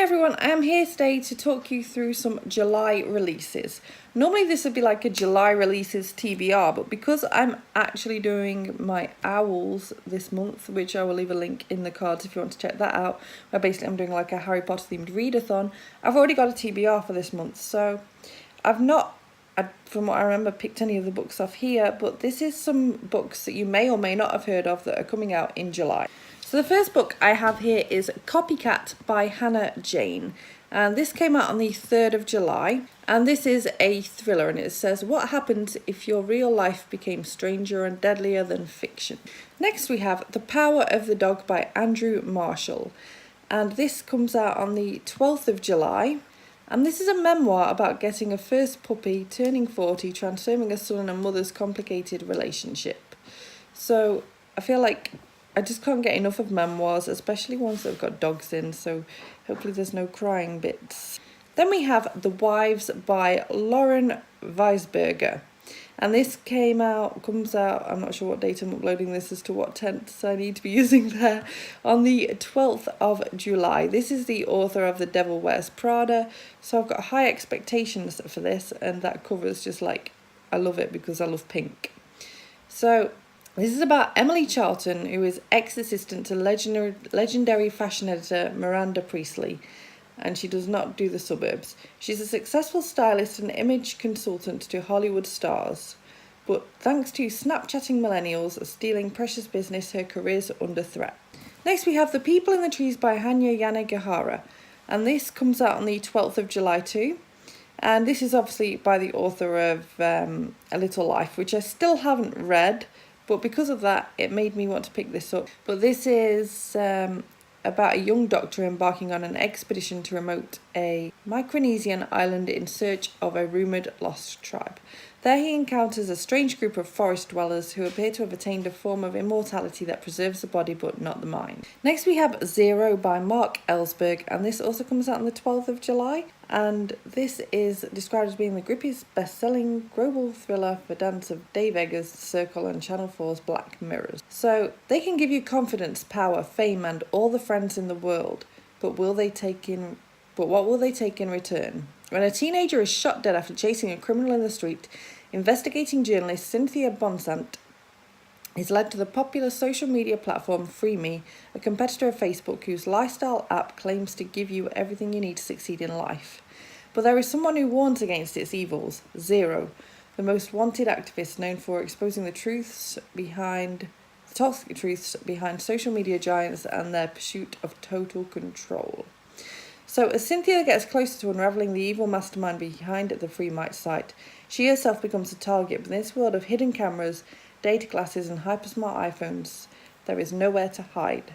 everyone, I am here today to talk you through some July releases. Normally this would be like a July releases TBR, but because I'm actually doing my owls this month, which I will leave a link in the cards if you want to check that out, where basically I'm doing like a Harry Potter themed readathon, I've already got a TBR for this month, so I've not, from what I remember, picked any of the books off here, but this is some books that you may or may not have heard of that are coming out in July. So the first book I have here is Copycat by Jayne, and this came out on the 3rd of July, and this is a thriller, and it says, what happens if your real life became stranger and deadlier than fiction? Next we have The Power of the Dog by Andrew Marshall, and this comes out on the 12th of July, and this is a memoir about getting a first puppy, turning 40, transforming a son and a mother's complicated relationship. So I feel like I just can't get enough of memoirs, especially ones that have got dogs in, so hopefully there's no crying bits. Then we have The Wives by Lauren Weisberger, and this comes out, I'm not sure what date I'm uploading this as to what tense I need to be using there, on the 12th of July. This is the author of The Devil Wears Prada, so I've got high expectations for this, and that cover is just like, I love it because I love pink. So this is about Emily Charlton, who is ex-assistant to legendary fashion editor Miranda Priestley, and she does not do the suburbs. She's a successful stylist and image consultant to Hollywood stars, but thanks to Snapchatting millennials stealing precious business, her career's under threat. Next we have The People in the Trees by Hanya Yanagihara, and this comes out on the 12th of July too. And this is obviously by the author of A Little Life, which I still haven't read, but because of that, it made me want to pick this up. But this is about a young doctor embarking on an expedition to remote a Micronesian island in search of a rumoured lost tribe. There he encounters a strange group of forest dwellers who appear to have attained a form of immortality that preserves the body but not the mind. Next we have Zero by Marc Elsberg, and this also comes out on the 12th of July. And this is described as being the grippiest best-selling global thriller for dance of Dave Eggers' Circle and Channel 4's Black Mirrors. So they can give you confidence, power, fame, and all the friends in the world, but what will they take in return? When a teenager is shot dead after chasing a criminal in the street, investigating journalist Cynthia Bonsant is led to the popular social media platform FreeMe, a competitor of Facebook whose lifestyle app claims to give you everything you need to succeed in life. But there is someone who warns against its evils, Zero, the most wanted activist known for exposing the toxic truths behind social media giants and their pursuit of total control. So as Cynthia gets closer to unravelling the evil mastermind behind the FreeMite site, she herself becomes a target. But in this world of hidden cameras, data glasses and hypersmart iPhones, there is nowhere to hide.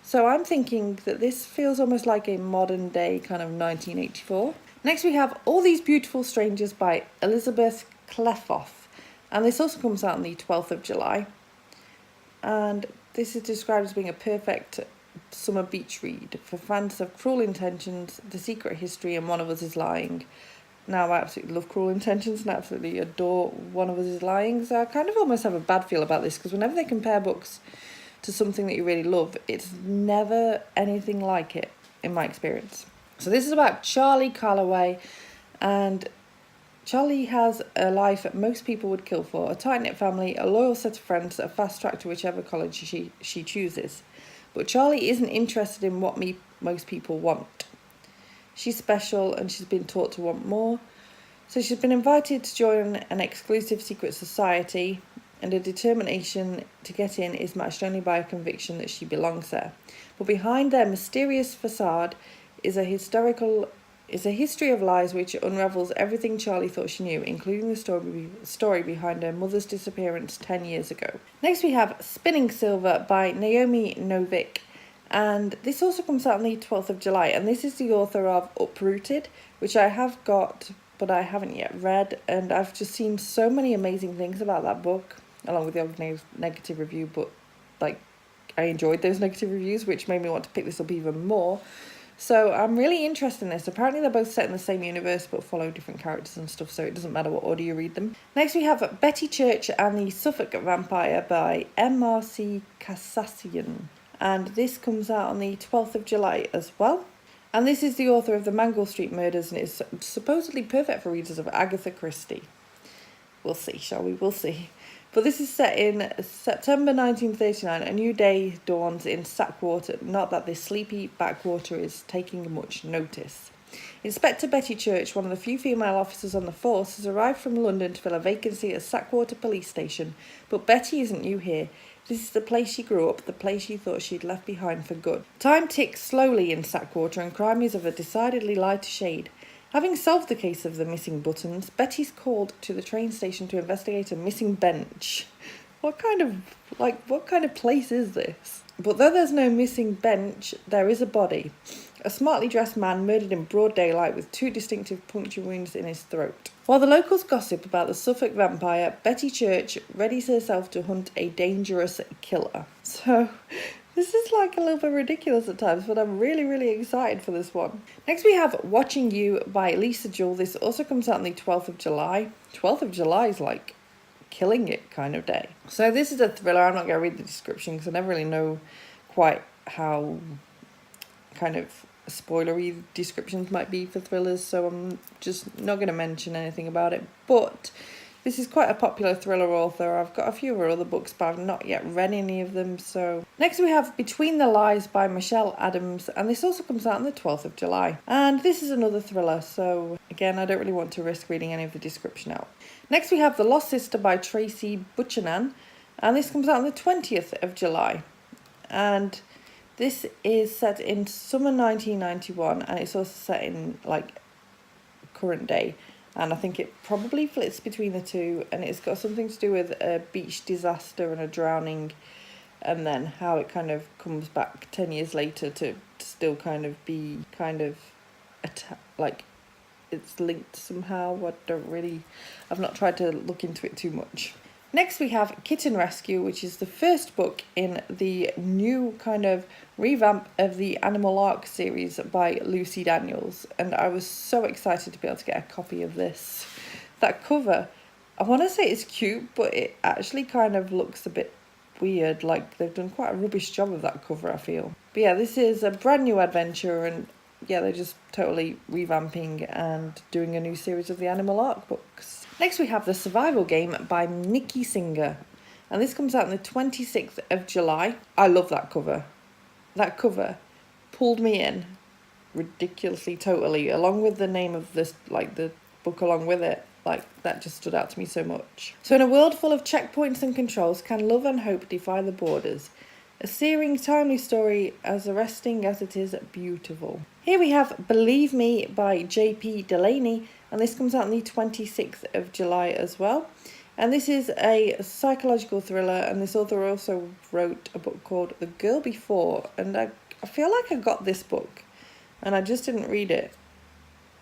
So I'm thinking that this feels almost like a modern day kind of 1984. Next we have All These Beautiful Strangers by Elizabeth Klehfoth, and this also comes out on the 12th of July. And this is described as being a perfect summer beach read for fans of Cruel Intentions, The Secret History, and One of Us is Lying. Now, I absolutely love Cruel Intentions and I absolutely adore One of Us is Lying, so I kind of almost have a bad feel about this, because whenever they compare books to something that you really love, it's never anything like it, in my experience. So this is about Charlie Calloway, and Charlie has a life that most people would kill for, a tight-knit family, a loyal set of friends, a fast track to whichever college she chooses. But Charlie isn't interested in what most people want. She's special and she's been taught to want more. So she's been invited to join an exclusive secret society, and her determination to get in is matched only by a conviction that she belongs there. But behind their mysterious facade is a history of lies which unravels everything Charlie thought she knew, including the story behind her mother's disappearance 10 years ago. Next we have Spinning Silver by Naomi Novik, and this also comes out on the 12th of July, and this is the author of Uprooted, which I have got but I haven't yet read, and I've just seen so many amazing things about that book, along with the other negative review, but I enjoyed those negative reviews, which made me want to pick this up even more. So I'm really interested in this. Apparently they're both set in the same universe but follow different characters and stuff, so it doesn't matter what order you read them. Next we have Betty Church and the Suffolk Vampire by M.R.C. Kasasian, and this comes out on the 12th of July as well. And this is the author of the Mangle Street Murders, and it's supposedly perfect for readers of Agatha Christie. We'll see, shall we? We'll see. But this is set in September 1939. A new day dawns in Sackwater. Not that this sleepy backwater is taking much notice. Inspector Betty Church, one of the few female officers on the force, has arrived from London to fill a vacancy at Sackwater Police Station. But Betty isn't new here. This is the place she grew up, the place she thought she'd left behind for good. Time ticks slowly in Sackwater, and crime is of a decidedly lighter shade. Having solved the case of the missing buttons, Betty's called to the train station to investigate a missing bench. What kind of place is this? But though there's no missing bench, there is a body. A smartly dressed man murdered in broad daylight with 2 distinctive puncture wounds in his throat. While the locals gossip about the Suffolk vampire, Betty Church readies herself to hunt a dangerous killer. So, this is like a little bit ridiculous at times, but I'm really, really excited for this one. Next we have Watching You by Lisa Jewell. This also comes out on the 12th of July. 12th of July is like killing it kind of day. So this is a thriller. I'm not going to read the description because I never really know quite how kind of spoilery descriptions might be for thrillers, so I'm just not going to mention anything about it. But this is quite a popular thriller author. I've got a few of her other books, but I've not yet read any of them. So next we have Between the Lies by Michelle Adams, and this also comes out on the 12th of July. And this is another thriller, so again, I don't really want to risk reading any of the description out. Next we have The Lost Sister by Tracy Buchanan, and this comes out on the 20th of July. And this is set in summer 1991, and it's also set in like current day. And I think it probably flits between the two, and it's got something to do with a beach disaster and a drowning, and then how it kind of comes back 10 years later to still kind of be like it's linked somehow. I've not tried to look into it too much. Next we have Kitten Rescue, which is the first book in the new kind of revamp of the Animal Arc series by Lucy Daniels. And I was so excited to be able to get a copy of this. That cover, I want to say it's cute, but it actually kind of looks a bit weird. Like they've done quite a rubbish job of that cover, I feel. But yeah, this is a brand new adventure, and yeah, they're just totally revamping and doing a new series of the Animal Arc books. Next we have The Survival Game by Nikki Singer, and this comes out on the 26th of July. I love that cover. That cover pulled me in ridiculously totally, along with the name of this, like the book along with it. Like that just stood out to me so much. So in a world full of checkpoints and controls, can love and hope defy the borders? A searing, timely story, as arresting as it is beautiful. Here we have Believe Me by J.P. Delaney, and this comes out on the 26th of July as well. And this is a psychological thriller, and this author also wrote a book called The Girl Before, and I feel like I got this book, and I just didn't read it.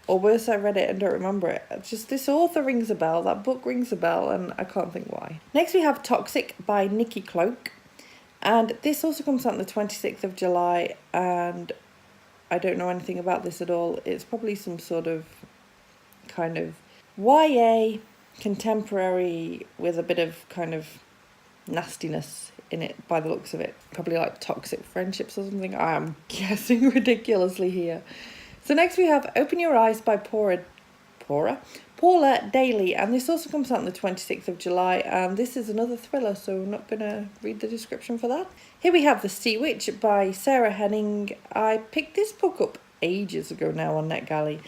Or worse, I read it and don't remember it. Just this author rings a bell, that book rings a bell, and I can't think why. Next we have Toxic by Nikki Cloak. And this also comes out on the 26th of July, and I don't know anything about this at all. It's probably some sort of kind of YA contemporary with a bit of kind of nastiness in it by the looks of it. Probably like toxic friendships or something. I am guessing ridiculously here. So next we have Open Your Eyes by PAULA DALY, and this also comes out on the 26th of July, and this is another thriller, so I'm not going to read the description for that. Here we have The Sea Witch by Sarah Henning. I picked this book up ages ago now on NetGalley,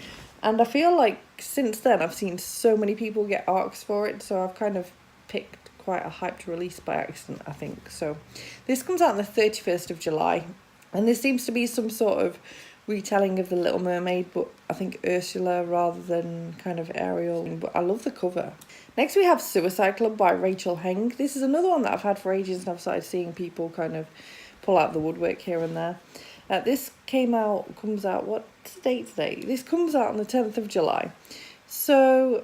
and I feel like since then I've seen so many people get arcs for it, so I've kind of picked quite a hyped release by accident, I think. So this comes out on the 31st of July, and this seems to be some sort of retelling of The Little Mermaid, but I think Ursula rather than kind of Ariel. But I love the cover. Next we have Suicide Club by Rachel Heng. This is another one that I've had for ages, and I've started seeing people kind of pull out the woodwork here and there. This comes out, what's the date today? This comes out on the 10th of July. So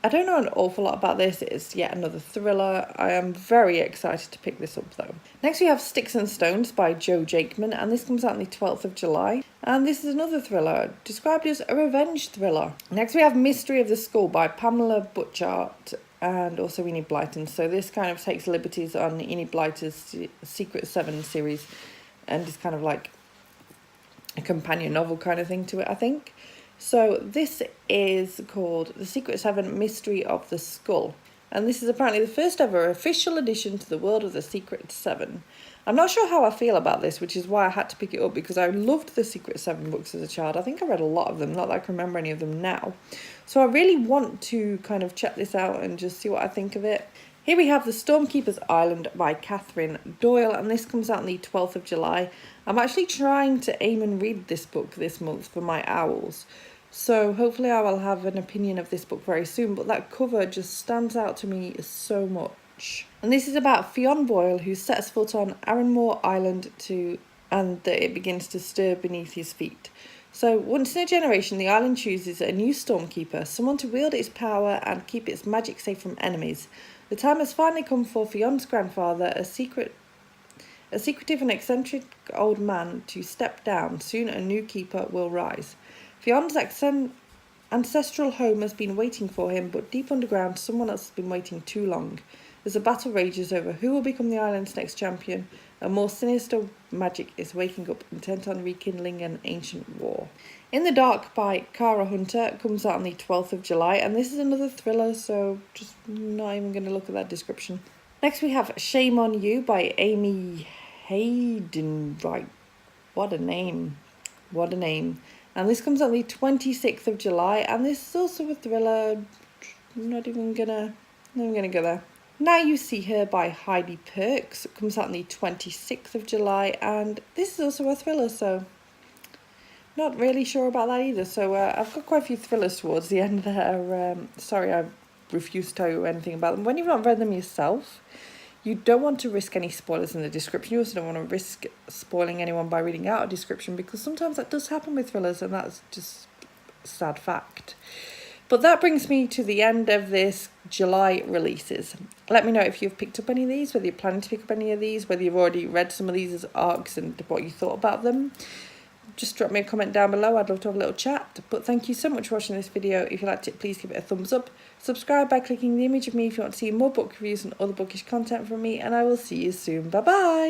I don't know an awful lot about this. It's yet another thriller. I am very excited to pick this up though. Next we have Sticks and Stones by Joe Jakeman, and this comes out on the 12th of July. And this is another thriller, described as a revenge thriller. Next we have Mystery of the Skull by Pamela Butchart and also Enid Blyton. So this kind of takes liberties on Enid Blyton's Secret 7 series, and is kind of like a companion novel kind of thing to it, I think. So this is called The Secret Seven Mystery of the Skull. And this is apparently the first ever official addition to the world of the Secret Seven. I'm not sure how I feel about this, which is why I had to pick it up, because I loved the Secret Seven books as a child. I think I read a lot of them, not that I can remember any of them now. So I really want to kind of check this out and just see what I think of it. Here we have The Stormkeeper's Island by Catherine Doyle, and this comes out on the 12th of July. I'm actually trying to aim and read this book this month for my owls. So hopefully I will have an opinion of this book very soon, but that cover just stands out to me so much. And this is about Fionn Boyle, who sets foot on Arranmore Island and it begins to stir beneath his feet. So once in a generation, the island chooses a new stormkeeper, someone to wield its power and keep its magic safe from enemies. The time has finally come for Fionn's grandfather, a secretive and eccentric old man, to step down. Soon a new keeper will rise. Fionn's ancestral home has been waiting for him, but deep underground, someone else has been waiting too long. As a battle rages over who will become the island's next champion, a more sinister magic is waking up, intent on rekindling an ancient war. In the Dark by Cara Hunter comes out on the 12th of July, and this is another thriller, so just not even going to look at that description. Next we have Shame on You by Amy Haydenwright. What a name. What a name. And this comes out on the 26th of July, and this is also a thriller. I'm not even gonna go there. Now You See Her by Heidi Perks. It comes out on the 26th of July, and this is also a thriller, so not really sure about that either. So I've got quite a few thrillers towards the end there. Sorry, I refuse to tell you anything about them. When you've not read them yourself, you don't want to risk any spoilers in the description. You also don't want to risk spoiling anyone by reading out a description, because sometimes that does happen with thrillers, and that's just a sad fact. But that brings me to the end of this July releases. Let me know if you've picked up any of these, whether you're planning to pick up any of these, whether you've already read some of these as arcs and what you thought about them. Just drop me a comment down below. I'd love to have a little chat. But thank you so much for watching this video. If you liked it, please give it a thumbs up. Subscribe by clicking the image of me if you want to see more book reviews and other bookish content from me. And I will see you soon. Bye bye.